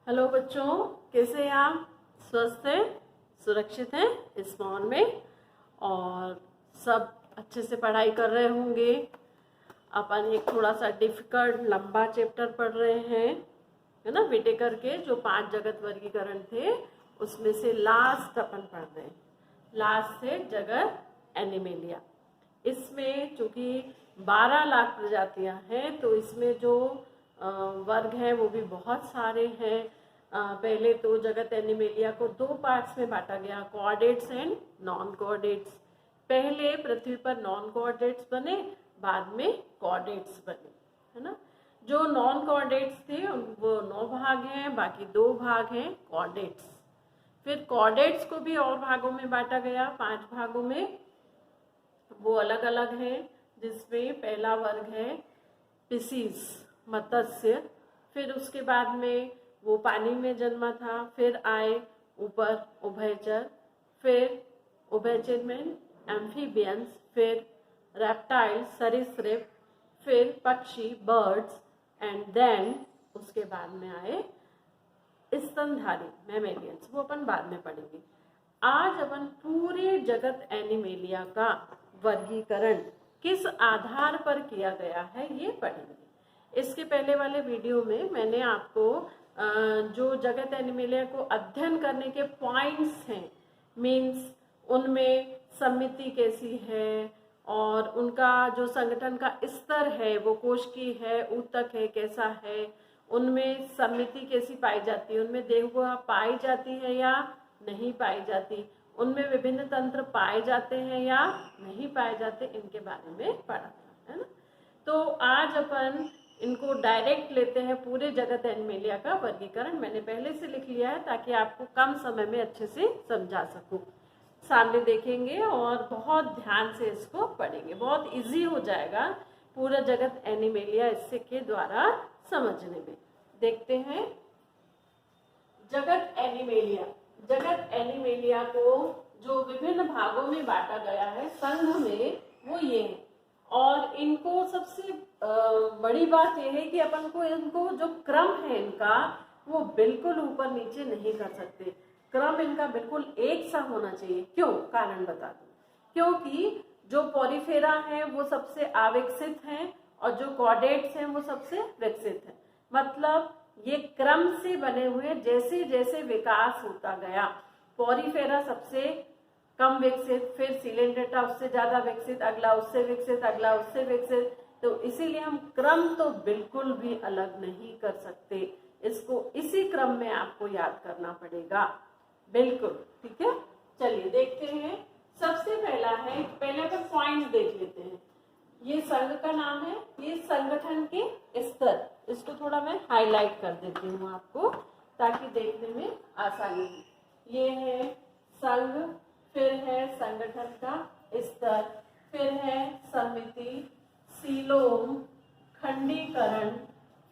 Hello बच्चों, कैसे हैं आप? स्वस्थ हैं, सुरक्षित हैं इस माहौल में और सब अच्छे से पढ़ाई कर रहे होंगे। अपन एक थोड़ा सा डिफिकल्ट लंबा चैप्टर पढ़ रहे हैं, है ना। विटेकर के जो 5 जगत वर्गीकरण थे उसमें से लास्ट अपन पढ़ रहे हैं। लास्ट से जगत एनिमेलिया। इसमें चूंकि 12 लाख प्रजातियां हैं तो इसमें जो वर्ग हैं वो भी बहुत सारे हैं। पहले तो जगत एनिमेलिया को 2 पार्ट्स में बांटा गया, कोऑर्डिनेट्स एंड नॉन कोऑर्डिनेट्स। पहले पृथ्वी पर नॉन कोऑर्डिनेट्स बने, बाद में कोऑर्डिनेट्स बने, है ना। जो नॉन कोऑर्डिनेट्स थे वो 9 भाग हैं, बाकी 2 भाग हैं कोऑर्डिनेट्स। फिर कोऑर्डिनेट्स को भी और भागों में बांटा गया, 5 भागों में। वो अलग अलग हैं, जिसमें पहला वर्ग है पिसीज, मत्स्य। फिर उसके बाद में वो पानी में जन्मा था। फिर आए ऊपर उभयचर, फिर उभयचर में एम्फीबियंस, फिर रेप्टाइल्स सरीसृप, फिर पक्षी बर्ड्स, एंड देन उसके बाद में आए स्तनधारी मैमेलियंस। वो अपन बाद में पढ़ेंगे। आज अपन पूरे जगत एनिमेलिया का वर्गीकरण किस आधार पर किया गया है ये पढ़ेंगे। इसके पहले वाले वीडियो में मैंने आपको जो जगत एनिमेलिया को अध्ययन करने के पॉइंट्स हैं, मीन्स उनमें समिति कैसी है और उनका जो संगठन का स्तर है वो कोशिकीय है, ऊतक है, कैसा है, उनमें समिति कैसी पाई जाती है, उनमें देहगुहा पाई जाती है या नहीं पाई जाती, उनमें विभिन्न तंत्र पाए जाते हैं या नहीं पाए जाते, इनके बारे में पढ़ा था, है ना। तो आज अपन इनको डायरेक्ट लेते हैं, पूरे जगत एनिमेलिया का वर्गीकरण मैंने पहले से लिख लिया है ताकि आपको कम समय में अच्छे से समझा सकूं। सामने देखेंगे और बहुत ध्यान से इसको पढ़ेंगे, बहुत इजी हो जाएगा पूरा जगत एनिमेलिया इससे के द्वारा समझने में। देखते हैं जगत एनिमेलिया। जगत एनिमेलिया को जो विभिन्न भागों में बांटा गया है संघ में, वो ये है। और इनको सबसे बड़ी बात यह है कि अपन को इनको जो क्रम है इनका वो बिल्कुल ऊपर नीचे नहीं कर सकते। क्रम इनका बिल्कुल एक सा होना चाहिए। क्यों? कारण बता दूं। क्योंकि जो पॉलीफेरा है वो सबसे अविकसित हैं और जो कॉर्डेट्स हैं वो सबसे विकसित हैं। मतलब ये क्रम से बने हुए, जैसे जैसे विकास होता गया, पॉलीफेरा सबसे कम विकसित, फिर सिलेंड्रेटा उससे ज्यादा विकसित, अगला उससे विकसित, अगला उससे विकसित। तो इसीलिए हम क्रम तो बिल्कुल भी अलग नहीं कर सकते, इसको इसी क्रम में आपको याद करना पड़ेगा। बिल्कुल ठीक है। चलिए देखते हैं। सबसे पहला है, पहले अपन पॉइंट्स देख लेते हैं। ये संघ का नाम है, ये संगठन के स्तर। इसको थोड़ा मैं हाईलाइट कर देती हूँ आपको ताकि देखने में आसानी हो। ये है संघ, फिर है संगठन का स्तर, फिर है समिति, सीलोम, खंडीकरण,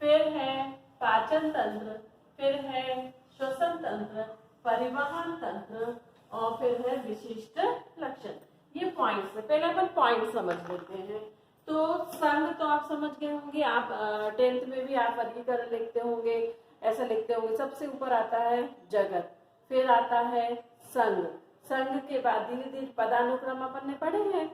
फिर है पाचन तंत्र, फिर है श्वसन तंत्र, परिवहन तंत्र और फिर है विशिष्ट लक्षण। ये पॉइंट्स है। पहले अपन पॉइंट समझ लेते हैं। तो संघ तो आप समझ गए होंगे, आप 10th में भी आप वर्गीकरण लिखते होंगे, ऐसा लिखते होंगे। सबसे ऊपर आता है जगत, फिर आता है संघ। संघ के बाद धीरे धीरे पदानुक्रम अपन ने पढ़े हैं,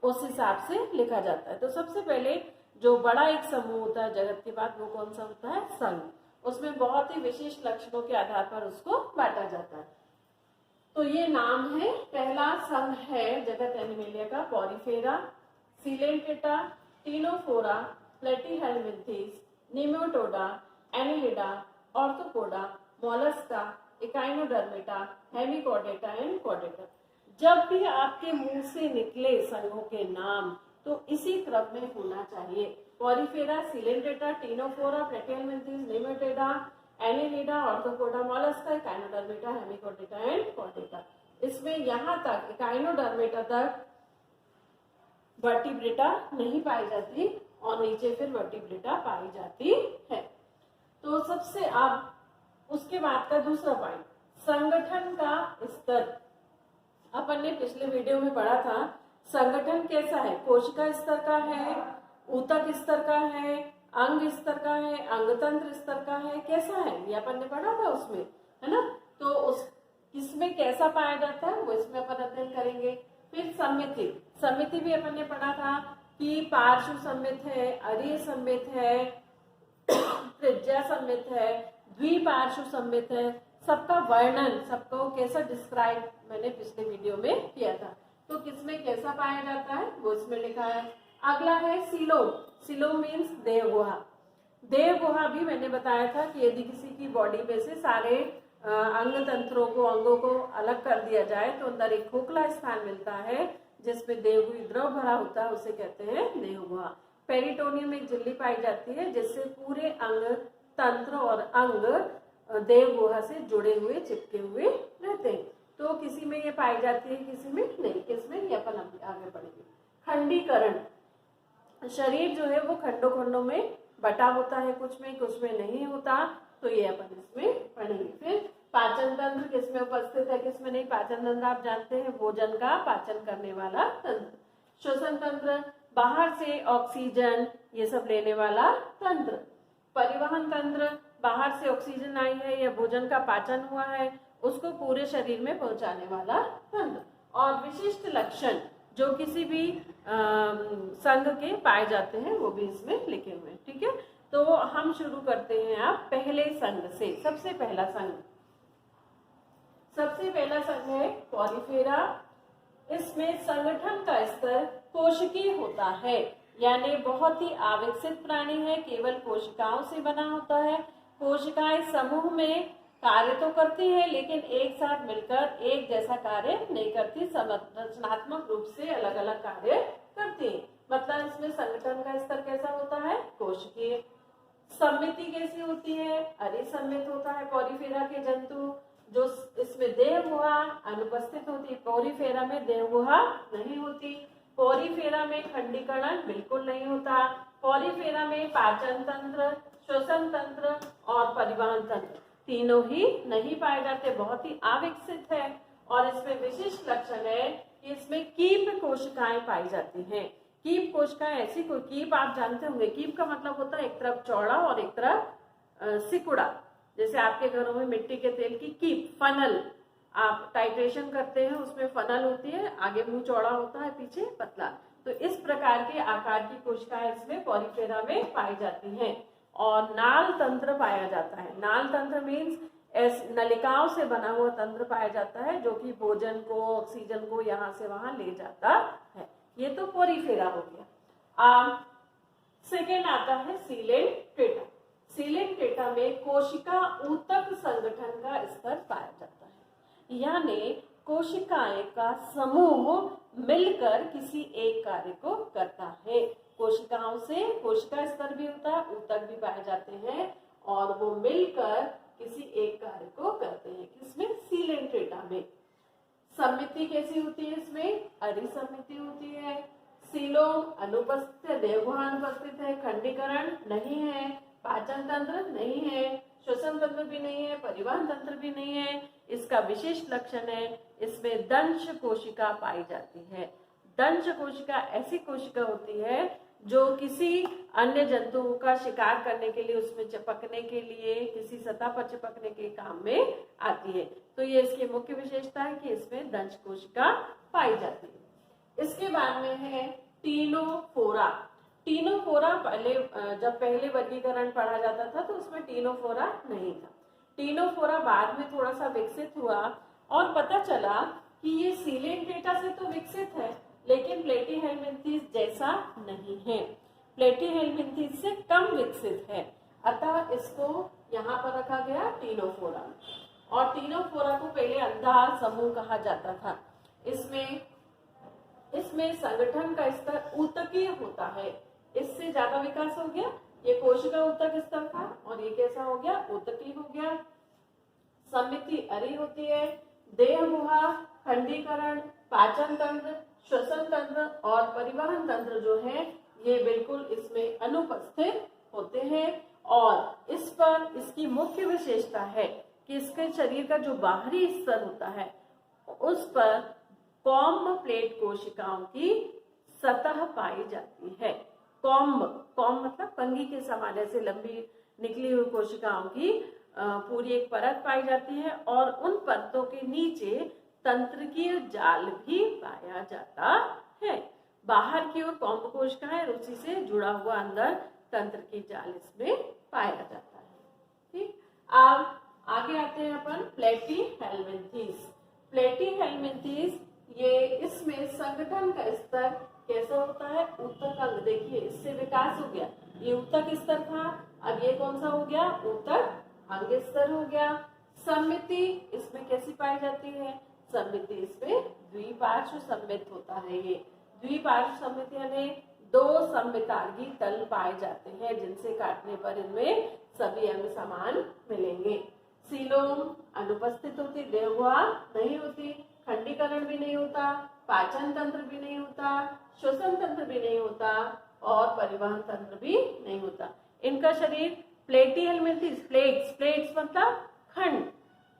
उस हिसाब से लिखा जाता है। तो सबसे पहले जो बड़ा एक समूह होता है जगत के बाद, वो कौन सा होता है? संघ। उसमें बहुत ही विशिष्ट लक्षणों के आधार पर उसको बांटा जाता है। तो ये नाम है, पहला संघ है जगत एनिमेलिया का Porifera, Coelenterata, Ctenophora, Platyhelminthes, Nematoda, Annelida, arthropoda, Mollusca, Echinodermata, Hemichordata and Chordata. जब भी आपके मुंह से निकले संघों के नाम तो इसी क्रम में होना चाहिए। Porifera, Coelenterata, Ctenophora, Platyhelminthes, Nematoda, Annelida, arthropoda, Mollusca, Echinodermata, Hemichordata and Chordata. इसमें यहाँ तक इकाइनोडर्मेटा तक वर्टिब्रेटा नहीं पाई जाती और नीचे फिर वर्टिब्रेटा पाई जाती है। तो सबसे आप उसके बाद का दूसरा पॉइंट, संगठन का स्तर। अपन ने पिछले वीडियो में पढ़ा था संगठन कैसा है, कोशिका स्तर का है, ऊतक स्तर का है, अंग स्तर का है, अंगतंत्र स्तर का है, कैसा है ये अपन ने पढ़ा था उसमें, है ना। तो उस किसमें कैसा पाया जाता है वो इसमें अपन अध्ययन करेंगे। फिर समिति, समिति भी अपन ने पढ़ा था कि पार्श्व सम्मित है, अरीय सम्मित है, त्रिज्या सम्मित है, द्विपार्श्व सम्मित है, सबका वर्णन, सबको कैसा डिस्क्राइब मैंने पिछले वीडियो में किया था। तो किसमें कैसा पाया जाता है वो इसमें लिखा है। अगला है सीलोम, सीलोम मीन्स देह गुहा। देह गुहा भी मैंने बताया था कि यदि किसी की बॉडी में से सारे अंग तंत्रों को, अंगों को अलग कर दिया जाए तो अंदर एक खोखला स्थान मिलता है जिसमें देहगुही द्रव भरा होता है, उसे कहते हैं देह गुहा। पेरिटोनियम में एक झिल्ली पाई जाती है जिससे पूरे अंग तंत्र और अंग देह गुहा से जुड़े हुए, चिपके हुए रहते हैं। तो किसी में ये पाई जाती है, किसी में नहीं। किसमें ये अपन आगे पढ़ेंगे। खंडीकरण, शरीर जो है वो खंडों खंडों में बटा होता है, कुछ में नहीं होता, तो ये अपन इसमें पढ़ेंगे। फिर पाचन तंत्र किसमें उपस्थित है, किसमें नहीं। पाचन तंत्र आप जानते हैं भोजन का पाचन करने वाला तंत्र। श्वसन तंत्र बाहर से ऑक्सीजन ये सब लेने वाला तंत्र। परिवहन तंत्र बाहर से ऑक्सीजन आई है या भोजन का पाचन हुआ है उसको पूरे शरीर में पहुंचाने वाला तंत्र। और विशिष्ट लक्षण जो किसी भी संघ के पाए जाते हैं वो भी इसमें लिखे हुए हैं, ठीक है। तो हम शुरू करते हैं आप पहले संघ से। सबसे पहला संघ है पॉलीफेरा। इसमें संगठन का स्तर कोशिकीय होता है, यानी बहुत ही अविकसित प्राणी है, केवल कोशिकाओं से बना होता है। कोशिकाएं समूह में कार्य तो करती है लेकिन एक साथ मिलकर एक जैसा कार्य नहीं करती, संरचनात्मक रूप से अलग अलग कार्य करती है। मतलब इसमें संगठन का स्तर कैसा होता है, कोशिकीय। सम्मिति कैसी होती है, अरिसम्मित होता है। पॉलीफेरा के जंतु जो इसमें देह गुहा अनुपस्थित होती है, पॉलीफेरा में देह गुहा नहीं होती। पॉलीफेरा में खंडीकरण बिल्कुल नहीं होता। पॉलीफेरा में पाचन तंत्र, श्वसन तंत्र और परिवहन तंत्र तीनों ही नहीं पाए जाते, बहुत ही अविकसित है। और इसमें विशिष्ट लक्षण है कि इसमें कीप कोशिकाएं पाई जाती हैं। कीप कोशिकाएं ऐसी, कोई कीप आप जानते होंगे, कीप का मतलब होता है एक तरफ चौड़ा और एक तरफ सिकुड़ा। जैसे आपके घरों में मिट्टी के तेल की कीप, फनल आप टाइट्रेशन करते हैं उसमें फनल होती है, आगे मुंह चौड़ा होता है पीछे पतला। तो इस प्रकार के आकार की कोशिकाएं इसमें पॉलीफेरा में पाई जाती हैं। और नाल तंत्र पाया जाता है। नाल तंत्र मीन्स नलिकाओं से बना हुआ तंत्र पाया जाता है जो कि भोजन को, ऑक्सीजन को यहाँ से वहां ले जाता है। ये तो पॉलीफेरा हो गया। सेकेंड आता है सीलेंट टेटा। सीलेंट टेटा में कोशिका ऊतक संगठन का स्तर पाया जाता है, यानी कोशिकाएं का समूह मिलकर किसी एक कार्य को करता है। कोशिकाओं से कोशिका स्तर भी होता है, ऊतक भी पाए जाते हैं और वो मिलकर किसी एक कार्य को करते हैं। किसमें, सीलेंट टेटा में। सम्मिति कैसी होती है, इसमें अरिसम्मिति होती है। सीलोम अनुपस्थित है, देहगुहा अनुपस्थित है, खंडीकरण नहीं है, पाचन तंत्र नहीं है, श्वसन तंत्र भी नहीं है, परिवहन तंत्र भी नहीं है। इसका विशिष्ट लक्षण है इसमें दंश कोशिका पाई जाती है। दंश कोशिका ऐसी कोशिका होती है जो किसी अन्य जंतुओं का शिकार करने के लिए, उसमें चिपकने के लिए, किसी सतह पर चिपकने के काम में आती है। तो ये इसकी मुख्य विशेषता है कि इसमें दंश कोशिका पाई जाती है। इसके बाद में है टीनोफोरा। टीनोफोरा जब पहले वर्गीकरण पढ़ा जाता था तो उसमें टीनोफोरा नहीं था। टीनोफोरा बाद में थोड़ा सा विकसित हुआ और पता चला कि ये सीलेंट टेटा से तो विकसित है लेकिन प्लेटीहेल्मिन्थीस जैसा नहीं है, प्लेटीहेल्मिन्थीस से कम विकसित है। अतः इसको यहाँ पर रखा गया टीनोफोरा। और टीनोफोरा को पहले अंधा समूह कहा जाता था। इसमें संगठन का स्तर ऊतकीय होता है, इससे ज्यादा विकास हो गया। ये कोशिका ऊतक स्तर था और ये कैसा हो गया, ऊतकीय हो गया। सम्मिति अरी होती है। देह गुहा, खंडीकरण, पाचन तंत्र, श्वसन तंत्र और परिवहन तंत्र जो है ये बिल्कुल इसमें अनुपस्थित होते हैं। और इस पर इसकी मुख्य विशेषता है कि इसके शरीर का जो बाहरी स्तर होता है उस पर कॉम्ब प्लेट कोशिकाओं की सतह पाई जाती है। कॉम्ब, कॉम्ब मतलब कंघी के समान ऐसे लंबी निकली हुई कोशिकाओं की पूरी एक परत पाई जाती है और उन परतों के नीचे तंत्रिकीय जाल भी पाया जाता है। बाहर की ओर कॉम्ब कोशिकाएं, उसी से जुड़ा हुआ अंदर तंत्रिकीय जाल इसमें पाया जाता है। ठीक, अब आगे आते हैं अपन प्लेटीहेल्मिन्थेस। प्लेटीहेल्मिन्थेस ये इसमें संगठन का स्तर कैसा होता है? ऊतक अंग। देखिए इससे विकास हो गया, ये ऊतक स्तर था, अब ये कौन सा हो गया? ऊतक अंग स्तर हो गया। सममिति इसमें कैसी पाई जाती है? सममिति इसमें द्विपार्श्व सममित होता है। ये द्विपार्श्व सममित यानी दो सममितार्गी तल पाए जाते हैं जिनसे काटने पर इनमें सभी अंग समान मिलेंगे। सीलोम अनुपस्थित होती, देहगुहा नहीं होती, खंडीकरण भी नहीं होता, पाचन तंत्र भी नहीं होता, श्वसन तंत्र भी नहीं होता और परिवहन तंत्र भी नहीं होता। इनका शरीर प्लेटीहेल्मिन्थेस, प्लेट्स, प्लेट्स मतलब खंड,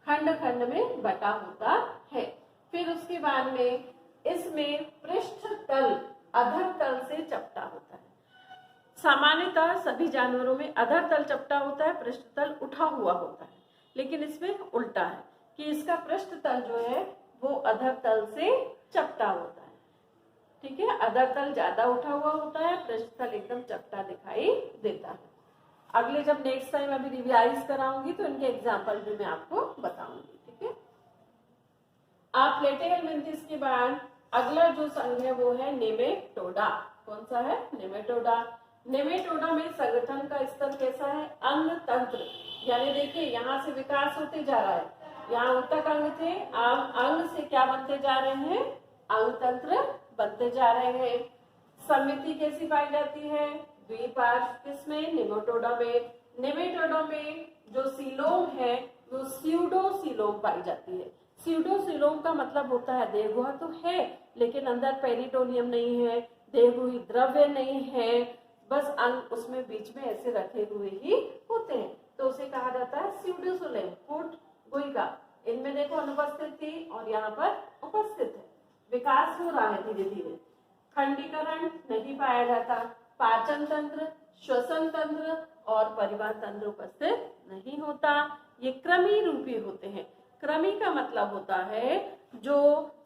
खंड खंड में बटा होता है। फिर उसके बाद में इसमें पृष्ठ तल अधर तल से चपटा होता है। सामान्यतः सभी जानवरों में अधर तल चपटा होता है, पृष्ठ तल उठा हुआ होता है, लेकिन इसमें उल्टा है कि इसका पृष्ठ तल जो है वो अधर तल से चपटा होता है। ठीक है, अधर तल ज्यादा उठा हुआ होता है, पृष्ठ तल एकदम चपटा दिखाई देता है। अगले जब नेक्स्ट टाइम अभी रिवाइज कराऊंगी तो इनके एग्जाम्पल भी मैं आपको बताऊंगी। ठीक है, आप प्लेटीहेल्मिन्थेस के बाद अगला जो संघ है वो है नेमेटोडा। कौन सा है? नेमेटोडा। नेमेटोडा में संगठन का स्तर कैसा है? अंग तंत्र, यानी देखिए यहाँ से विकास होते जा रहा है, यहाँ ऊतक अंग थे, अब अंग से क्या बनते जा रहे हैं? अंग तंत्र बनते जा रहे हैं। सममिति कैसी पाई जाती है? द्विपार्श्व। किसमें? नेमेटोडा में। नेमेटोडा में जो सीलोम है वो स्यूडोसीलोम पाई जाती है। स्यूडोसीलोम का मतलब होता है देहगुहा तो है लेकिन अंदर पेरिटोनियम नहीं है, देहगुही द्रव्य नहीं है, बस अंग उसमें बीच में ऐसे रखे हुए ही होते हैं, तो उसे कहा जाता है स्यूडोसीलोम, फुट गुहिका। इनमें देखो अनुपस्थित थी और यहाँ पर उपस्थित है, विकास हो रहा है धीरे धीरे। खंडीकरण नहीं पाया जाता, पाचन तंत्र, श्वसन तंत्र और परिवहन तंत्र उपस्थित नहीं होता। ये क्रमी रूपी होते हैं। क्रमी का मतलब होता है जो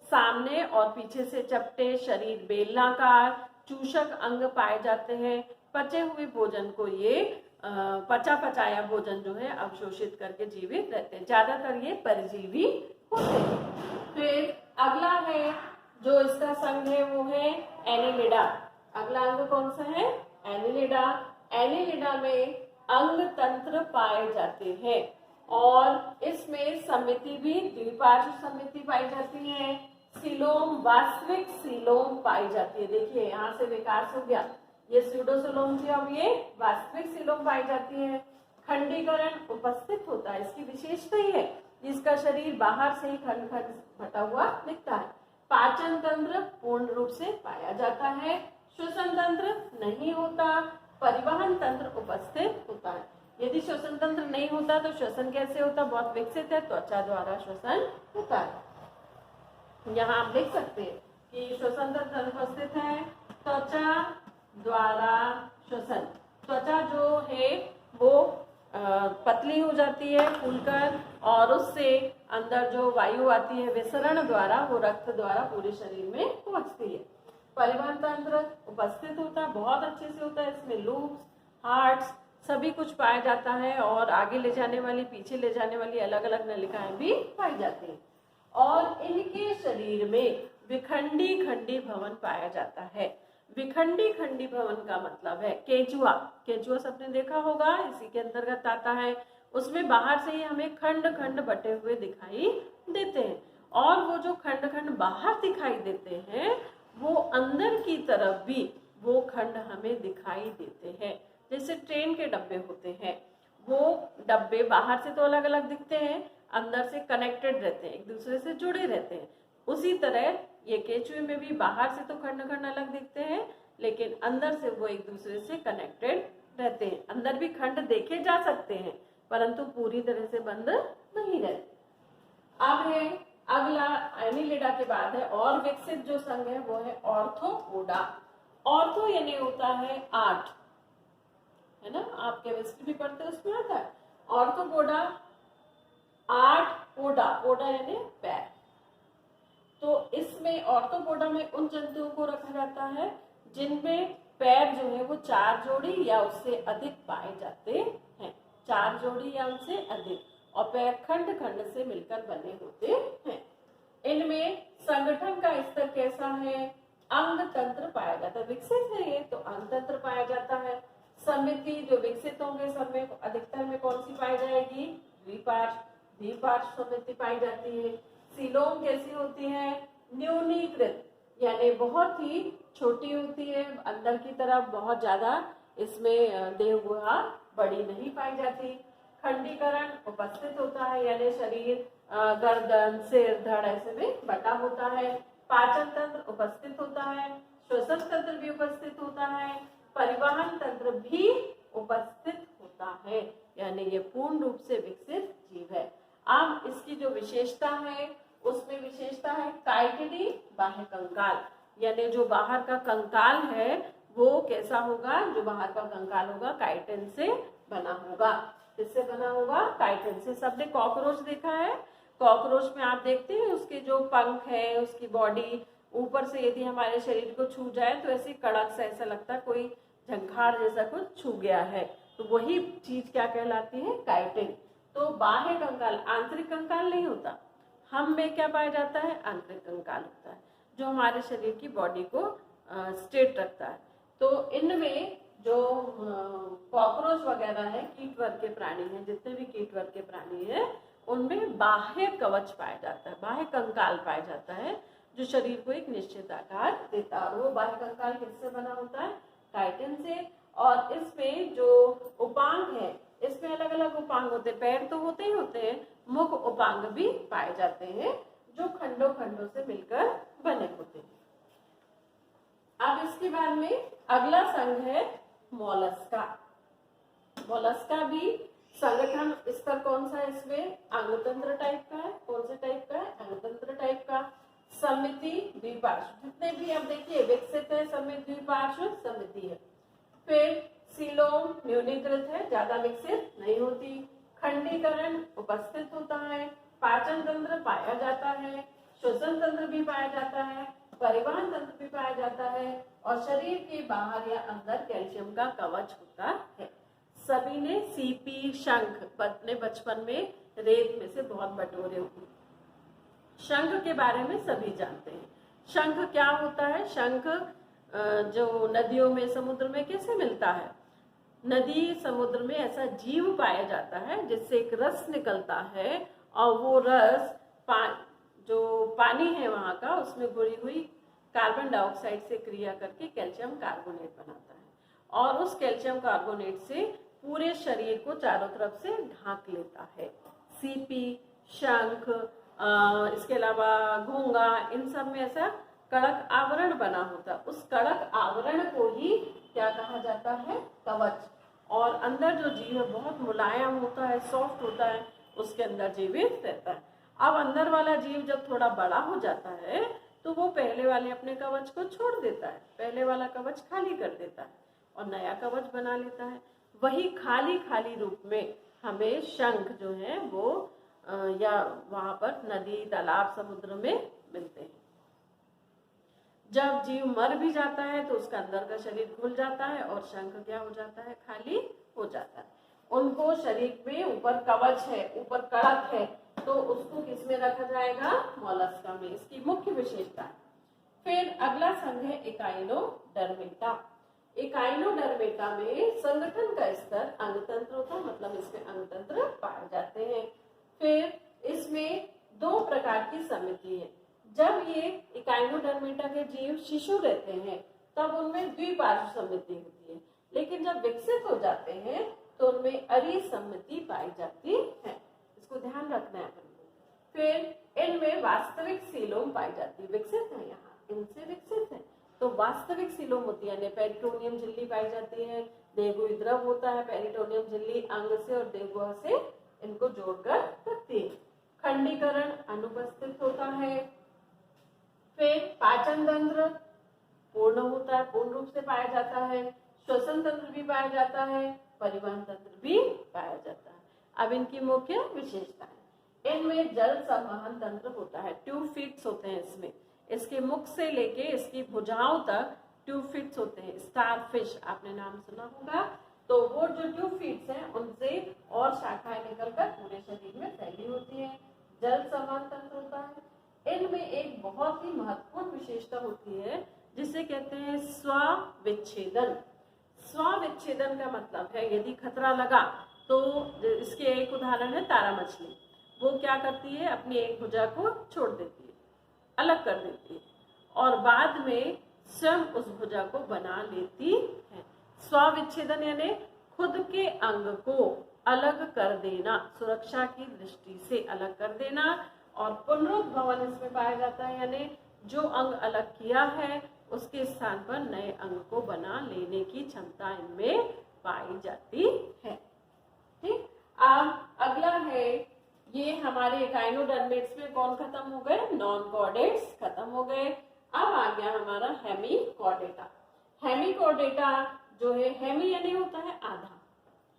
सामने और पीछे से चपटे, शरीर बेलनाकार, चूषक अंग पाए जाते हैं। पचे हुए भोजन को ये पचा पचाया भोजन जो है अवशोषित करके जीवित रहते हैं। ज्यादातर ये परजीवी होते हैं। फिर अगला है जो इसका संघ है वो है एनेलिडा। अगला अंग कौन सा है? एनेलिडा। एनेलिडा में अंग तंत्र पाए जाते हैं और इसमें सममिति भी द्विपार्श्व सममिति पाई जाती है। सीलोम, वास्तविक सीलोम पाई जाती है। देखिए यहाँ से विकास हो गया, ये स्यूडोसीलोम थी, अब ये वास्तविक सीलोम पाई जाती है। खंडीकरण उपस्थित होता है, इसकी विशेषता ही है इसका शरीर बाहर से ही खंड खंड बटा हुआ दिखता है। पाचन तंत्र पूर्ण रूप से पाया जाता है। श्वसन तंत्र नहीं होता, परिवहन तंत्र उपस्थित होता है। यदि श्वसन तंत्र नहीं होता तो श्वसन कैसे होता? बहुत विकसित है, त्वचा द्वारा श्वसन होता है। यहाँ आप देख सकते हैं कि श्वसन तंत्र अनुपस्थित है, त्वचा द्वारा श्वसन। त्वचा जो है वो पतली हो जाती है फूलकर और उससे अंदर जो वायु आती है विसरण द्वारा वो रक्त द्वारा पूरे शरीर में पहुंचती है। परिवहन तंत्र उपस्थित होता है, बहुत अच्छे से होता है। इसमें लूप्स, हार्ट्स सभी कुछ पाया जाता है और आगे ले जाने वाली, पीछे ले जाने वाली अलग अलग नलिकाएं भी पाई जाती हैं। और इनके शरीर में विखंडी खंडी भवन पाया जाता है। विखंडी खंडी भवन का मतलब है केंचुआ। केंचुआ सबने देखा होगा, इसी के अंतर्गत आता है। उसमें बाहर से ही हमें खंड खंड बटे हुए दिखाई देते हैं और वो जो खंड खंड बाहर दिखाई देते हैं वो अंदर की तरफ भी वो खंड हमें दिखाई देते हैं। जैसे ट्रेन के डब्बे होते हैं, वो डब्बे बाहर से तो अलग अलग दिखते हैं, अंदर से कनेक्टेड रहते हैं, एक दूसरे से जुड़े रहते हैं। उसी तरह ये केंचुए में भी बाहर से तो खंड खंड अलग दिखते हैं लेकिन अंदर से वो एक दूसरे से कनेक्टेड रहते हैं। अंदर भी खंड देखे जा सकते हैं परंतु पूरी तरह से बंद नहीं रहते। अब है अगला एनिलिडा के बाद है और विकसित जो संघ है वो है ऑर्थोपोडा। ऑर्थो यानी होता है 8, है ना, आप केमिस्ट्री भी पढ़ते हैं उसमें आता है। ऑर्थोपोडा 8, पोडा, पोडा यानी पैर। तो इसमें ऑर्थोपोडा में उन जंतुओं को रखा जाता है जिनमें पैर जो है वो 4 जोड़ी या उससे अधिक पाए जाते हैं, 4 जोड़ी या उनसे अधिक, और पैर खंड खंड से मिलकर बने होते हैं। इनमें संगठन का स्तर कैसा है? अंग तंत्र पाया जाता है, विकसित है ये तो अंग तंत्र पाया जाता है। समिति जो विकसित होंगे सब में अधिकतर में कौन सी पाई जाएगी? द्विपार्श्व समिति पाई जाती है। सीलोम कैसी होती है? न्यूनीकृत यानी बहुत ही छोटी होती है, अंदर की तरफ बहुत ज्यादा इसमें देह गुहा बड़ी नहीं पाई जाती। खंडीकरण उपस्थित होता है यानी शरीर गर्दन सिर धड़ ऐसे में बटा होता है। पाचन तंत्र उपस्थित होता है, श्वसन तंत्र भी उपस्थित होता है, परिवहन तंत्र भी उपस्थित होता है, यानी ये पूर्ण रूप से विकसित जीव है। अब इसकी जो विशेषता है उसमें विशेषता है काइटिनी बाह्य कंकाल, यानी जो बाहर का कंकाल है वो कैसा होगा? जो बाहर का कंकाल होगा काइटिन से बना होगा। किससे बना होगा? काइटिन से। सबने कॉकरोच देखा है, कॉकरोच में आप देखते हैं उसके जो पंख है, उसकी बॉडी ऊपर से यदि हमारे शरीर को छू जाए तो ऐसे कड़क सा ऐसा लगता है कोई झंखार जैसा कुछ छू गया है, तो वही चीज क्या कहलाती है? काइटिन। तो बाह्य कंकाल, आंतरिक कंकाल नहीं होता, हम में क्या पाया जाता है? आंतरिक कंकाल होता है जो हमारे शरीर की बॉडी को स्ट्रेट रखता है। तो इनमें जो कॉकरोच वगैरह है, कीट वर्ग के प्राणी हैं, जितने भी कीट वर्ग के प्राणी हैं उनमें बाह्य कवच पाया जाता है, बाह्य कंकाल पाया जाता है जो शरीर को एक निश्चित आकार देता है। वो बाह्य कंकाल किससे बना होता है? काइटिन से। और इसमें जो उपांग है, इसमें अलग अलग उपांग होते हैं, पैर तो होते ही होते हैं, मुख उपांग भी पाए जाते हैं जो खंडों खंडों से मिलकर बने होते हैं। अब इसके बाद में अगला संघ है मोलस्का। मोलस्का भी संगठन स्तर कौन सा है? इसमें अंगतंत्र टाइप का है। कौन से टाइप का है? अंगतंत्र टाइप का। समिति द्विपार्श्व, जितने भी आप देखिए विकसित है सब में द्विपार्श्व समिति है। फिर सीलोम न्यूनीकृत है, ज्यादा विकसित नहीं होती। खंडीकरण उपस्थित होता है, पाचन तंत्र पाया जाता है, श्वसन तंत्र भी पाया जाता है, परिवहन तंत्र भी पाया जाता है, और शरीर के बाहर या अंदर कैल्शियम का कवच होता है। सभी ने सीपी शंख अपने बचपन में रेत में से बहुत बटोरे हुए। शंख के बारे में सभी जानते हैं। शंख क्या होता है? शंख जो नदियों में समुद्र में कैसे मिलता है? नदी समुद्र में ऐसा जीव पाया जाता है जिससे एक रस निकलता है, और वो रस जो पानी है वहां का उसमें घुली हुई कार्बन डाइऑक्साइड से क्रिया करके कैल्शियम कार्बोनेट बनाता है, और उस कैल्शियम कार्बोनेट से पूरे शरीर को चारों तरफ से ढांक लेता है। सीपी, शंख, इसके अलावा घोंगा, इन सब में ऐसा कड़क आवरण बना होता है। उस कड़क आवरण को ही क्या कहा जाता है? कवच। और अंदर जो जीव है बहुत मुलायम होता है, सॉफ्ट होता है, उसके अंदर जीवित रहता है। अब अंदर वाला जीव जब थोड़ा बड़ा हो जाता है तो वो पहले वाले अपने कवच को छोड़ देता है, पहले वाला कवच खाली कर देता है और नया कवच बना लेता है। वही खाली खाली रूप में हमें शंख जो है वो या वहां पर नदी, तालाब, समुद्र में मिलते हैं। जब जीव मर भी जाता है तो उसका अंदर का शरीर खुल जाता है और शंख क्या हो जाता है? खाली हो जाता है। उनको शरीर में ऊपर कवच है, ऊपर कड़क है, तो उसको किसमें रखा जाएगा? मोलस्का में। इसकी मुख्य विशेषता है। फिर अगला संघ है इकाइनोडर्मेटा। इकाइनोडर्मेटा में संगठन का स्तर अंगतंत्र होता, मतलब इसमें अंगतंत्र पाए जाते हैं। फिर इसमें 2 प्रकार की समिति है। जब ये इकाइनोडर्मेटा के जीव शिशु रहते हैं तब उनमें द्विपार्श्व समिति होती है, लेकिन जब विकसित हो जाते हैं तो उनमें अरी समिति पाई जाती है। इसको ध्यान रखना है। फिर इनमें वास्तविक सीलोम पाई जाती है, विकसित है, यहाँ इनसे विकसित है तो वास्तविक सीलोम होती है। पेरिटोनियम झिल्ली पाई जाती है, देहगुही द्रव होता है, पेरिटोनियम झिल्ली अंग से और देहगुहा से इनको जोड़कर रखती है। खंडीकरण अनुपस्थित होता है। फिर पाचन तंत्र पूर्ण होता है, पूर्ण रूप से पाया जाता है, श्वसन तंत्र भी पाया जाता है, परिवहन तंत्र भी पाया जाता है। अब इनकी मुख्य विशेषताएं, इनमें जल संवहन तंत्र होता है, ट्यूब फीट्स होते हैं इसमें, इसके मुख से लेके इसकी भुजाओं तक ट्यूब फीट्स होते हैं। स्टारफिश आपने नाम सुना होगा, तो वो जो ट्यूब फीट्स हैं उनसे और शाखाएं निकलकर पूरे शरीर में फैली होती है। जल संवहन तंत्र होता है। इनमें एक बहुत ही महत्वपूर्ण विशेषता होती है जिसे कहते हैं स्वविच्छेदन। स्वविच्छेदन का मतलब है यदि खतरा लगा तो इसके एक उदाहरण है तारा मछली, वो क्या करती है, अपनी एक भुजा को छोड़ देती है, अलग कर देती है और बाद में स्वयं उस भुजा को बना लेती है। स्वविच्छेदन यानी खुद के अंग को अलग कर देना, सुरक्षा की दृष्टि से अलग कर देना। और पुनरुद्भवन इसमें पाया जाता है, यानी जो अंग अलग किया है उसके स्थान पर नए अंग को बना लेने की क्षमता इनमें पाई जाती है। ठीक, अब अगला है, ये हमारे एकाइनोडर्मेट्स में कौन खत्म हो गए, नॉन कॉर्डेट्स खत्म हो गए। अब आ गया हमारा हेमिकॉर्डेटा। हेमिकॉर्डेटा जो है, हेमी यानी होता है आधा,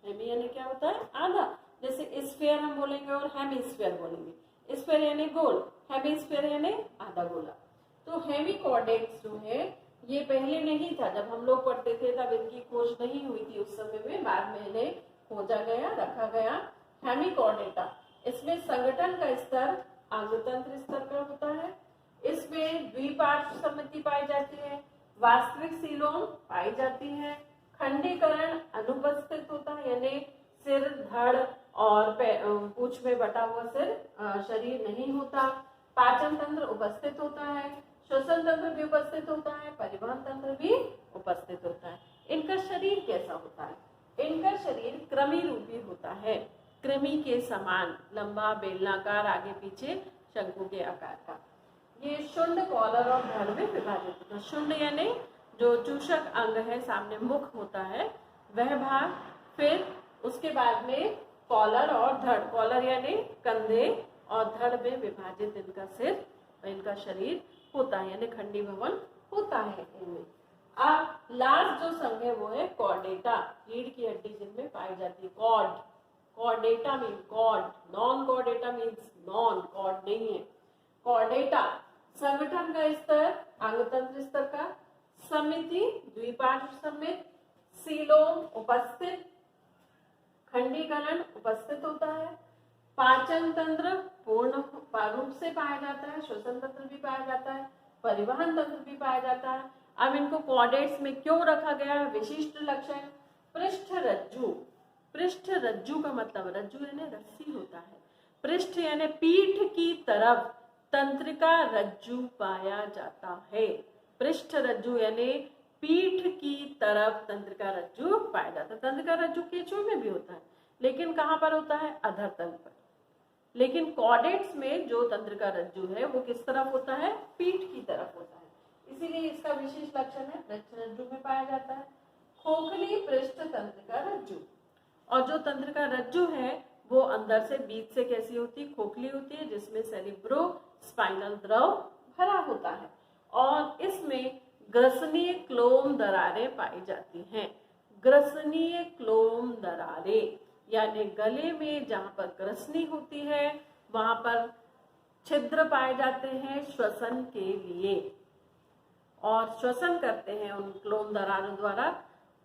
हेमी यानी क्या होता है, आधा। जैसे स्फीयर हम बोलेंगे और हेमिस्फीयर बोलेंगे। स्फीयर यानी गोल, हेमिस्फीयर यानी आधा गोला। तो हेमिकॉर्डेट्स जो है ये पहले नहीं था, जब हम लोग पढ़ते थे तब इनकी खोज नहीं हुई थी उस समय में, बाद में इन्हें खोजा गया, रखा गया। हेमिकॉर्डेटा, इसमें संगठन का स्तर अंगतंत्र स्तर का होता है। इसमें द्विपार्श्व समिति पाई जाती है, वास्तविक सीलोम पाई जाती है, खंडीकरण अनुपस्थित होता है, यानी सिर, धड़ और पूंछ में बटा हुआ सिर शरीर नहीं होता। पाचन तंत्र उपस्थित होता है, श्वसन तंत्र भी उपस्थित होता है, परिवहन तंत्र भी उपस्थित होता है। इनका शरीर कैसा होता है, इनका शरीर कृमि रूपी होता है, कृमि के समान लंबा बेलनाकार, आगे पीछे शंकु के आकार का। ये शुंड, कॉलर और धड़ में विभाजित होता है। शुंड यानी जो चूषक अंग है, सामने मुख होता है वह भाग, फिर उसके बाद में कॉलर और धड़, कॉलर यानी कंधे और धड़ में विभाजित इनका सिर, इनका शरीर होता है, यानी खंडी भवन होता है इनमें। अब लास्ट जो संघ है वो है कॉर्डेटा, रीढ़ की हड्डी जिनमें पाई जाती है। Chord, Chordata mean chord, non Chordata means non, chord नहीं है। कॉर्डेटा संगठन का स्तर अंगतंत्र स्तर का, समिति द्विपार्श्व समित, सीलोम उपस्थित, खंडीकरण उपस्थित होता है, पाचन तंत्र पूर्ण रूप से पाया जाता है, श्वसन तंत्र भी पाया जाता है, परिवहन तंत्र भी पाया जाता है। अब इनको कॉर्डेट्स में क्यों रखा गया है, विशिष्ट लक्षण, पृष्ठ रज्जु। पृष्ठ रज्जु का मतलब, रज्जु यानी रस्सी होता है, पृष्ठ यानी पीठ की तरफ तंत्रिका रज्जु पाया जाता है। पृष्ठ रज्जु यानी पीठ की तरफ तंत्रिका रज्जु पाया जाता है। तंत्रिका रज्जु केंचुए में भी होता है, लेकिन कहाँ पर होता है, अधर तल पर। लेकिन कॉर्डेट्स में जो तंत्रिका रज्जु है वो किस तरफ होता है, पीठ की तरफ होता है, इसीलिए इसका विशेष लक्षण है पृष्ठ रज्जु में पाया जाता है। खोखली पृष्ठ तंत्रिका रज्जु, और जो तंत्रिका रज्जु है वो अंदर से बीच से कैसी होती है, खोखली होती है, जिसमें सेरिब्रो स्पाइनल द्रव भरा होता है, और इसमें ग्रसनीय क्लोम दरारें पाई जाती हैं। ग्रसनीय क्लोम दरारें यानी गले में जहां पर ग्रसनी होती है वहां पर छिद्र पाए जाते हैं श्वसन के लिए, और श्वसन करते हैं उन क्लोम दरारों द्वारा,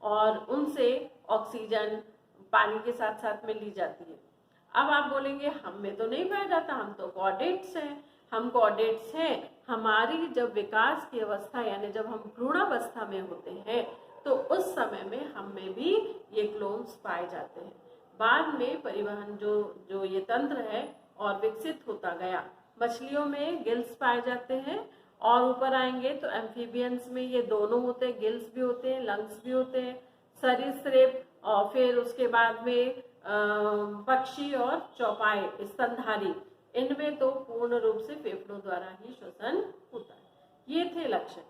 और उनसे ऑक्सीजन पानी के साथ साथ में ली जाती है। अब आप बोलेंगे हम में तो नहीं पाया जाता, हम तो कॉर्डेट्स हैं। हम कॉर्डेट्स हैं, हमारी जब विकास की अवस्था यानी जब हम भ्रूणावस्था में होते हैं तो उस समय में हम में भी ये क्लोम्स पाए जाते हैं। बाद में परिवहन जो ये तंत्र है और विकसित होता गया। मछलियों में गिल्स पाए जाते हैं, और ऊपर आएंगे तो एम्फीबियंस में ये दोनों होते हैं, गिल्स भी होते हैं, लंग्स भी होते हैं, सरीसृप, और फिर उसके बाद में पक्षी और चौपाई स्तनधारी, इनमें तो पूर्ण रूप से फेफड़ों द्वारा ही श्वसन होता है। ये थे लक्षण।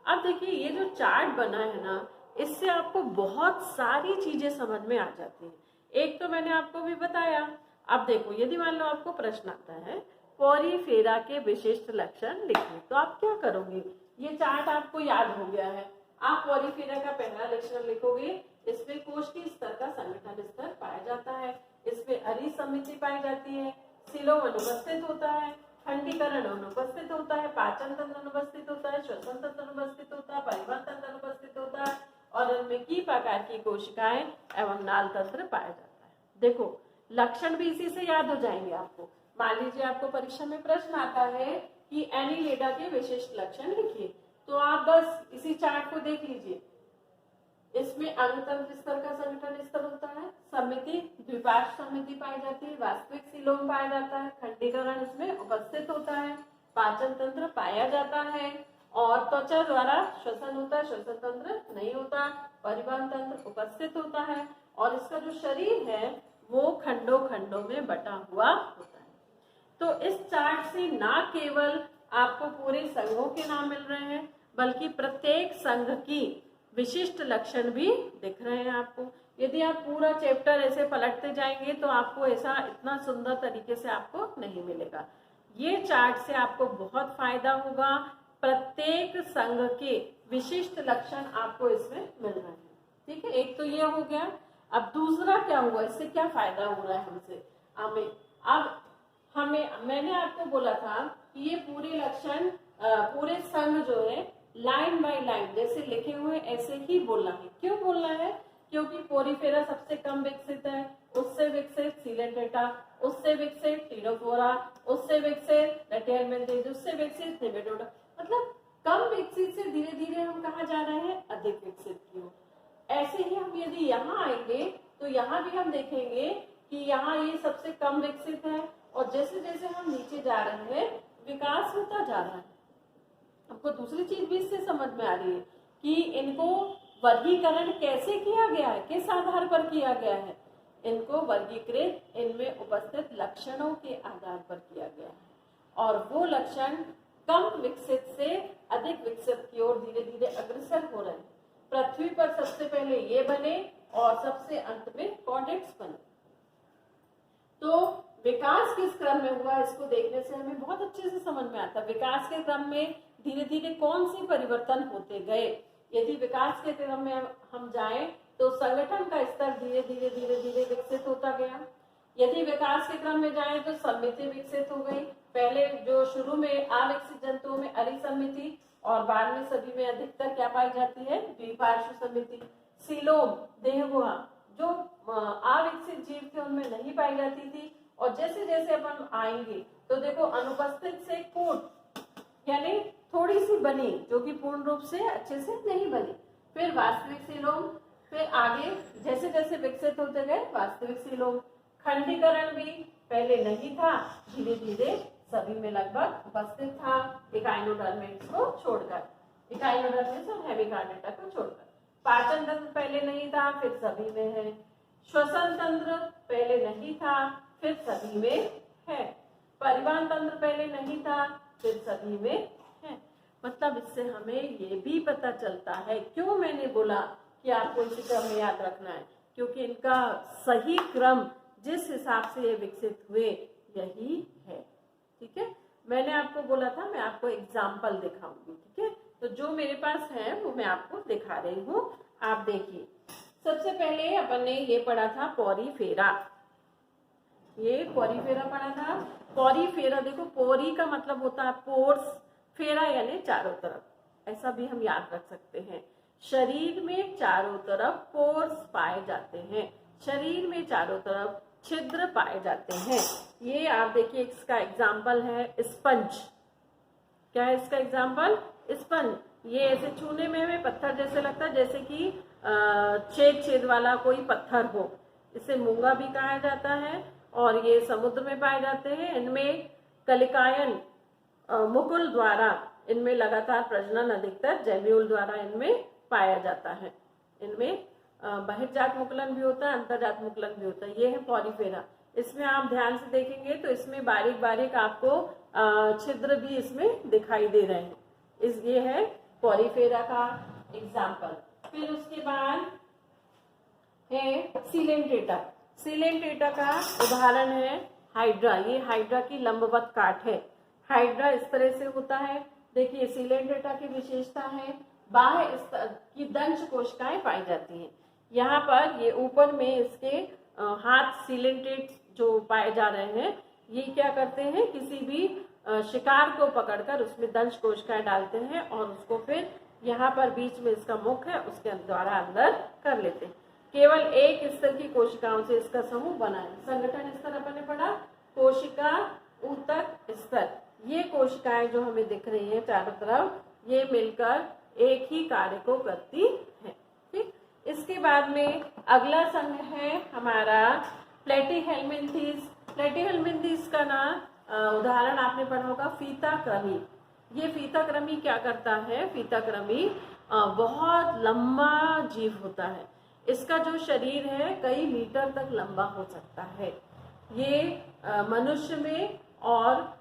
अब देखिए ये जो चार्ट बना है ना, इससे आपको बहुत सारी चीजें समझ में आ जाती हैं। एक तो मैंने आपको भी बताया। अब देखो यदि मान लो आपको प्रश्न आता है पोरीफेरा के विशिष्ट लक्षण लिखिए, तो आप क्या करोगे, ये चार्ट आपको याद हो गया है। आप पॉरीफेरा का पहला लक्षण लिखोगे, इसमें कोष्ठी स्तर का संगठन स्तर पाया जाता है, इसमें अरिसमिति पाई जाती है, सीलोम अनुपस्थित होता है, खंडीकरण अनुपस्थित होता है, पाचन तंत्र अनुपस्थित होता है, श्वसन तंत्र अनुपस्थित होता है, परिवहन तंत्र अनुपस्थित होता है और इनमें की प्रकार की कोशिकाएं एवं नाल तंत्र पाया जाता है। देखो लक्षण भी इसी से याद हो जाएंगे आपको। मान लीजिए आपको परीक्षा में प्रश्न आता है कि एनीलिडा के विशिष्ट लक्षण लिखिए, तो आप बस इसी चार्ट को देख लीजिए। इसमें अंगतंत्र स्तर का संगठन स्तर होता है, समिति द्विपार्श्व समिति पाई जाती है, वास्तविक सीलोम पाया जाता है, खंडीकरण इसमें उपस्थित होता है, पाचन तंत्र पाया जाता है और त्वचा द्वारा श्वसन होता है, श्वसन तंत्र नहीं होता, परिवहन तंत्र उपस्थित होता है और इसका जो शरीर है वो खंडों खंडों में बटा हुआ होता है। तो इस चार्ट से ना केवल आपको पूरे संघों के नाम मिल रहे हैं बल्कि प्रत्येक संघ की विशिष्ट लक्षण भी दिख रहे हैं आपको। यदि आप पूरा चैप्टर ऐसे पलटते जाएंगे तो आपको ऐसा इतना सुंदर तरीके से आपको नहीं मिलेगा। ये चार्ट से आपको बहुत फायदा होगा, प्रत्येक संघ के विशिष्ट लक्षण आपको इसमें मिल रहे हैं। ठीक है, एक तो ये हो गया। अब दूसरा क्या हुआ, इससे क्या फायदा हो रहा है हमसे अब मैंने आपको बोला था कि ये पूरे लक्षण पूरे संघ जो है लाइन बाय लाइन जैसे लिखे हुए ऐसे ही बोलना है। क्यों बोलना है? क्योंकि पोरीफेरा सबसे कम विकसित है, उससे विकसित सीलेंट्रेटा, उससे विकसित टीरोफोरा, उससे विकसित लैटियरमेंथेज, उससे विकसित नेमेटोडा। मतलब कम विकसित से धीरे धीरे हम कहाँ जा रहे हैं? अधिक विकसित की ओर। ऐसे ही हम यदि यहाँ आएंगे तो यहाँ भी हम देखेंगे कि यहाँ ये सबसे कम विकसित है और जैसे जैसे हम नीचे जा रहे हैं विकास होता जा रहा है। आपको दूसरी चीज भी इससे समझ में आ रही है कि इनको वर्गीकरण कैसे किया गया है, किस आधार पर किया गया है। इनको वर्गीकृत इनमें उपस्थित लक्षणों के आधार पर किया गया है और वो लक्षण कम विकसित से अधिक विकसित की ओर धीरे धीरे अग्रसर हो रहे हैं। पृथ्वी पर सबसे पहले ये बने और सबसे अंत में कॉर्डेक्स बने। तो विकास किस क्रम में हुआ इसको देखने से हमें बहुत अच्छे से समझ में आता है। विकास के क्रम में धीरे धीरे कौन से परिवर्तन होते गए। यदि विकास के क्रम में हम जाएं तो संगठन का स्तर धीरे धीरे धीरे धीरे विकसित होता गया। यदि विकास के क्रम में जाएं तो समिति विकसित हो गई। पहले जो शुरू में अविकसित जंतुओं में अरिसमिति और बाद में सभी में अधिकतर क्या पाई जाती है? द्विपार्श्व समिति। सीलोम देहगुहा जो अविकसित जीव थे उनमें नहीं पाई जाती थी और जैसे जैसे अपन आएंगे तो देखो अनुपस्थित से कूट यानी थोड़ी सी बनी जो कि पूर्ण रूप से अच्छे से नहीं बनी। फिर वास्तविक सीलोम, फिर आगे जैसे जैसे विकसित होते गए वास्तविक सीलोम। खंडीकरण भी पहले नहीं था, धीरे धीरे सभी में लगभग उपस्थित था इकाइनोडर्मिस को छोड़कर, इकाइनोडर्मिस और हेमिकार्डेटा को छोड़कर। पाचन तंत्र पहले नहीं था, फिर सभी में है। श्वसन तंत्र पहले नहीं था, फिर सभी में है। परिवहन तंत्र पहले नहीं था, फिर सभी में है। मतलब इससे हमें ये भी पता चलता है, क्यों मैंने बोला कि आपको इसी क्रम में याद रखना है, क्योंकि इनका सही क्रम जिस हिसाब से ये विकसित हुए यही है। ठीक है, मैंने आपको बोला था मैं आपको एग्जाम्पल दिखाऊंगी। ठीक है, तो जो मेरे पास है वो मैं आपको दिखा रही हूँ, आप देखिए। सबसे पहले अपन ने ये पढ़ा था पॉरीफेरा, ये पॉरीफेरा पढ़ा था। पॉरीफेरा देखो, पोरी का मतलब होता है पोर्स, फेरा यानी चारों तरफ, ऐसा भी हम याद रख सकते हैं। शरीर में चारों तरफ पोर्स पाए जाते हैं, शरीर में चारों तरफ छिद्र पाए जाते हैं। ये आप देखिए इसका एग्जाम्पल है स्पंज। क्या है इसका एग्जाम्पल? स्पंज। ये ऐसे छूने में हमें पत्थर जैसे लगता है, जैसे कि छेद छेद वाला कोई पत्थर हो। इसे मूंगा भी कहा जाता है और ये समुद्र में पाए जाते हैं। इनमें कलिकायन मुकुल द्वारा इनमें लगातार प्रजनन अधिकतर जेम्यूल द्वारा इनमें पाया जाता है। इनमें बहिर्जात मुकुलन भी होता है, अंतर्जात मुकुलन भी होता है। ये है पॉरीफेरा। इसमें आप ध्यान से देखेंगे तो इसमें बारीक बारीक आपको छिद्र भी इसमें दिखाई दे रहे हैं। ये है पॉरीफेरा का एग्जाम्पल। फिर उसके बाद है सीलेंट्रेटा। सीलेंट्रेटा का उदाहरण है हाइड्रा। ये हाइड्रा की लंबवत काट है। हाइड्रा इस तरह से होता है, देखिए सिलेंड्रेटा की विशेषता है बाह्य स्तर की दंश कोशिकाएं पाई जाती हैं। यहाँ पर ये ऊपर में इसके हाथ सिलेंड्रेट जो पाए जा रहे हैं, ये क्या करते हैं, किसी भी शिकार को पकड़कर उसमें दंश कोशिकाएं डालते हैं और उसको फिर यहाँ पर बीच में इसका मुख है उसके द्वारा अंदर कर लेते हैं। केवल एक स्तर की कोशिकाओं से इसका समूह बना है। संगठन स्तर अपन ने पढ़ा, कोशिका ऊतक स्तर, ये कोशिकाएं जो हमें दिख रही हैं चारों तरफ, ये मिलकर एक ही कार्य को करती है। ठीक, इसके बाद में अगला संघ है हमारा प्लेटीहेल्मिन्थीज। प्लेटीहेल्मिन्थीज का ना उदाहरण आपने पढ़ा होगा फीताकृमि। ये फीताकृमि क्या करता है, फीताकृमि बहुत लंबा जीव होता है। इसका जो शरीर है कई मीटर तक लंबा हो सकता है। ये मनुष्य में और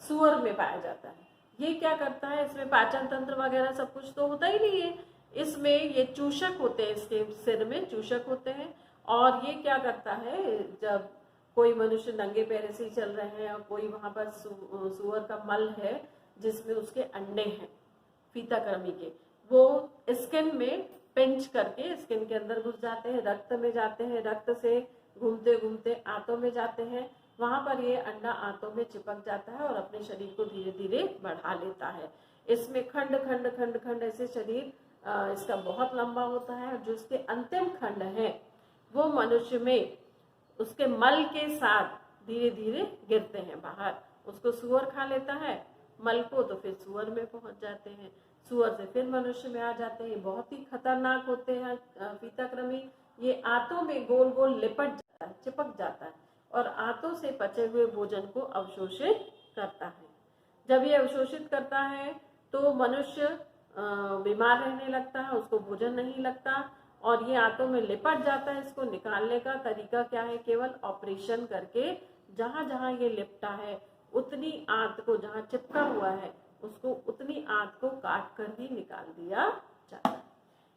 सूअर में पाया जाता है। ये क्या करता है, इसमें पाचन तंत्र वगैरह सब कुछ तो होता ही नहीं है। इसमें ये चूषक होते हैं, इसके सिर में चूषक होते हैं। और ये क्या करता है, जब कोई मनुष्य नंगे पैर से चल रहे हैं और कोई वहां पर सूअर का मल है जिसमें उसके अंडे हैं फीताकृमि के, वो स्किन में पिंच करके स्किन के अंदर घुस जाते हैं, रक्त में जाते हैं, रक्त से घूमते घूमते आंतों में जाते हैं। वहां पर ये अंडा आंतों में चिपक जाता है और अपने शरीर को धीरे धीरे बढ़ा लेता है। इसमें खंड खंड खंड खंड ऐसे शरीर इसका बहुत लंबा होता है। और जो इसके अंतिम खंड है वो मनुष्य में उसके मल के साथ धीरे धीरे गिरते हैं बाहर। उसको सूअर खा लेता है मल को, तो फिर सूअर में पहुंच जाते हैं, सूअर से फिर मनुष्य में आ जाते हैं। बहुत ही खतरनाक होते हैं फीताकृमि। ये आंतों में गोल गोल लिपट जाता है, चिपक जाता है और आंतों से पचे हुए भोजन को अवशोषित करता है। जब ये अवशोषित करता है तो मनुष्य बीमार रहने लगता है, उसको भोजन नहीं लगता और ये आंतों में लिपट जाता है। इसको निकालने का तरीका क्या है, केवल ऑपरेशन करके जहां जहां ये लिपटा है उतनी आंत को, जहां चिपका हुआ है उसको उतनी आंत को काट कर ही निकाल दिया जाता है।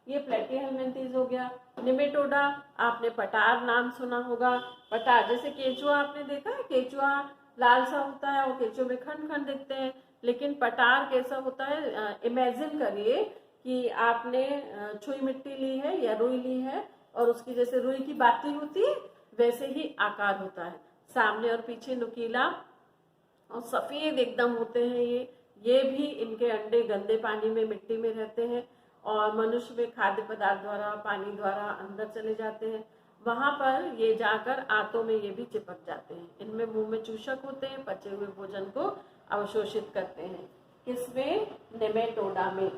ये प्लेटीहेल्मिन्थीज हो गया। निमेटोडा, आपने पटार नाम सुना होगा। पटार जैसे केचुआ आपने देखा है, केचुआ लाल सा होता है और केचुआ में खंड खंड दिखते हैं, लेकिन पटार कैसा होता है, इमेजिन करिए कि आपने छुई मिट्टी ली है या रुई ली है और उसकी जैसे रुई की बाती होती है वैसे ही आकार होता है, सामने और पीछे नुकीला और सफेद एकदम होते हैं। ये भी इनके अंडे गंदे पानी में मिट्टी में रहते हैं और मनुष्य में खाद्य पदार्थ द्वारा पानी द्वारा अंदर चले जाते हैं। वहां पर ये जाकर आंतों में ये भी चिपक जाते हैं। इनमें मुंह में चूषक होते हैं, पचे हुए भोजन को अवशोषित करते हैं। किसमें, नेमेटोडा में।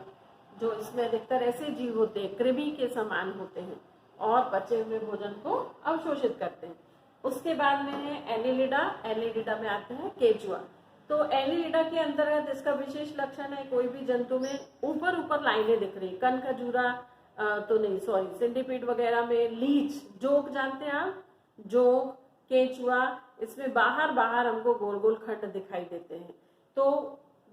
जो इसमें अधिकतर ऐसे जीव होते हैं कृमि के समान होते हैं और पचे हुए भोजन को अवशोषित करते हैं। उसके बाद में है एनिलिडा। एनिलिडा में आते हैं केचुआ। तो एनिलिडा के अंतर्गत इसका विशेष लक्षण है, कोई भी जंतु में ऊपर ऊपर लाइनें दिख रही, कन खजूरा तो नहीं, सॉरी, सेंटीपीड वगैरह में लीच, जोक जानते हैं आप, जोक, केचुआ, इसमें बाहर बाहर हमको गोल गोल खंड दिखाई देते हैं। तो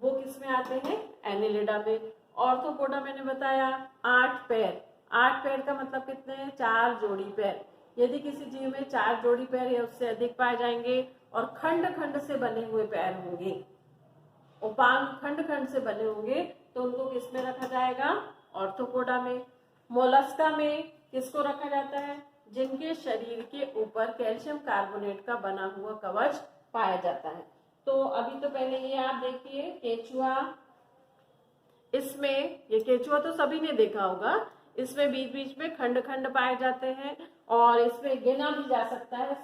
वो किस में आते हैं, एनिलिडा में। ऑर्थोपोडा मैंने बताया 8 पैर। 8 पैर का मतलब कितने हैं, 4 जोड़ी पैर। यदि किसी जीव में 4 जोड़ी पैर या उससे अधिक पाए जाएंगे और खंड खंड से बने हुए पैर होंगे, उपांग खंड खंड से बने होंगे, तो उनको किस में रखा जाएगा, ऑर्थोपोडा में। मोलस्का में किसको रखा जाता है, जिनके शरीर के ऊपर कैल्शियम कार्बोनेट का बना हुआ कवच पाया जाता है। तो अभी तो पहले ये आप देखिए केचुआ, इसमें ये केचुआ तो सभी ने देखा होगा, इसमें बीच बीच में खंड खंड पाए जाते हैं और इसमें गिना भी जा सकता है।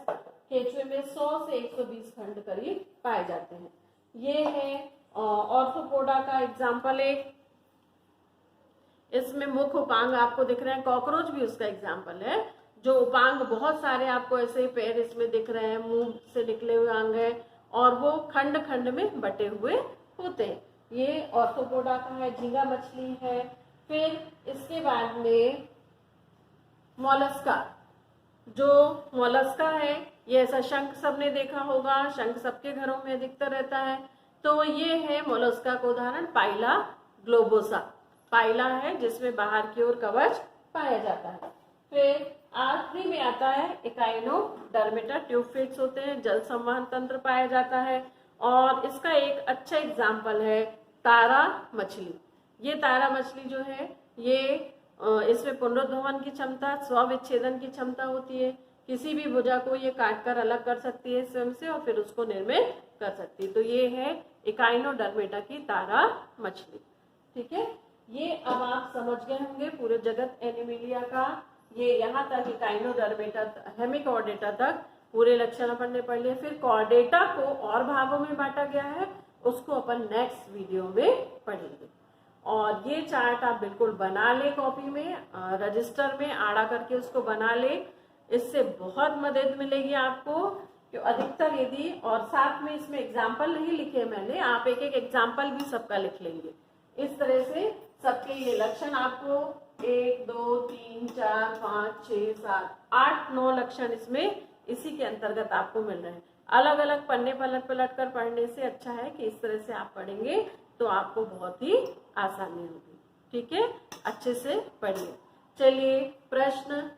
केचुए में 100 से 120 खंड करीब पाए जाते हैं। ये है ऑर्थोपोडा का एग्जाम्पल एक। इसमें मुख्य उपांग आपको दिख रहे हैं, कॉकरोच भी उसका एग्जाम्पल है। जो उपांग बहुत सारे आपको ऐसे पैर इसमें दिख रहे हैं, मुंह से निकले हुए अंग है और वो खंड खंड में बटे हुए होते हैं। ये ऑर्थोपोडा का है। झींगा मछली है। फिर इसके बाद में मोलस्का। जो मोलस्का है ये ऐसा शंख सबने देखा होगा, शंख सबके घरों में अधिकतर रहता है। तो ये है मोलस्का का उदाहरण पाइला ग्लोबोसा। पाइला है जिसमें बाहर की ओर कवच पाया जाता है। फिर आखिरी में आता है इकाइनोडर्मेटा। ट्यूब फिट्स होते हैं, जल संवहन तंत्र पाया जाता है और इसका एक अच्छा एग्जाम्पल है तारा मछली। ये तारा मछली जो है ये इसमें पुनरुद्भवन की क्षमता, स्वविच्छेदन की क्षमता होती है। किसी भी भुजा को ये काट कर अलग कर सकती है स्वयं से और फिर उसको निर्मित कर सकती है। तो ये है इकाइनोडर्मेटा की तारा मछली। ठीक है, ये अब आप समझ गए होंगे पूरे जगत एनिमेलिया का। ये यहाँ तक इकाइनोडर्मेटा हेमिकॉर्डेटा तक पूरे लक्षण अपन ने पढ़ लिए। फिर कॉर्डेटा को और भागों में बांटा गया है, उसको अपन नेक्स्ट वीडियो में पढ़ेंगे। और ये चार्ट आप बिल्कुल बना ले कॉपी में, रजिस्टर में आड़ा करके उसको बना ले। इससे बहुत मदद मिलेगी आपको कि अधिकतर यदि, और साथ में इसमें एग्जाम्पल नहीं लिखे मैंने, आप एक एक एग्जाम्पल भी सबका लिख लेंगे। इस तरह से सबके ये लक्षण आपको 1 2 3 4 5 6 7 8 9 लक्षण इसमें इसी के अंतर्गत आपको मिल रहे हैं। अलग अलग पन्ने पलट पलट कर पढ़ने से अच्छा है कि इस तरह से आप पढ़ेंगे तो आपको बहुत ही आसानी होगी। ठीक है, अच्छे से पढ़िए। चलिए, प्रश्न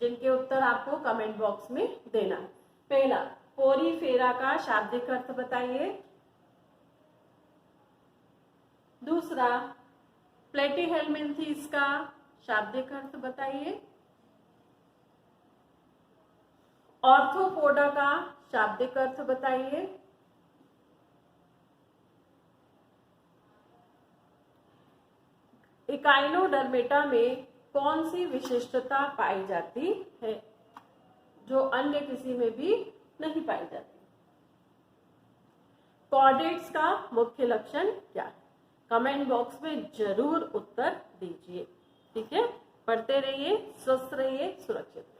जिनके उत्तर आपको कमेंट बॉक्स में देना है। पहला, पोरीफेरा का शाब्दिक अर्थ बताइए। दूसरा, प्लेटीहेल्मिन्थीस का शाब्दिक अर्थ बताइए। ऑर्थोपोडा का शाब्दिक अर्थ बताइए। इकाइनोडर्मेटा में कौन सी विशिष्टता पाई जाती है जो अन्य किसी में भी नहीं पाई जाती। कॉर्डेट्स का मुख्य लक्षण क्या है, कमेंट बॉक्स में जरूर उत्तर दीजिए। ठीक है, पढ़ते रहिए, स्वस्थ रहिए, सुरक्षित रहिए।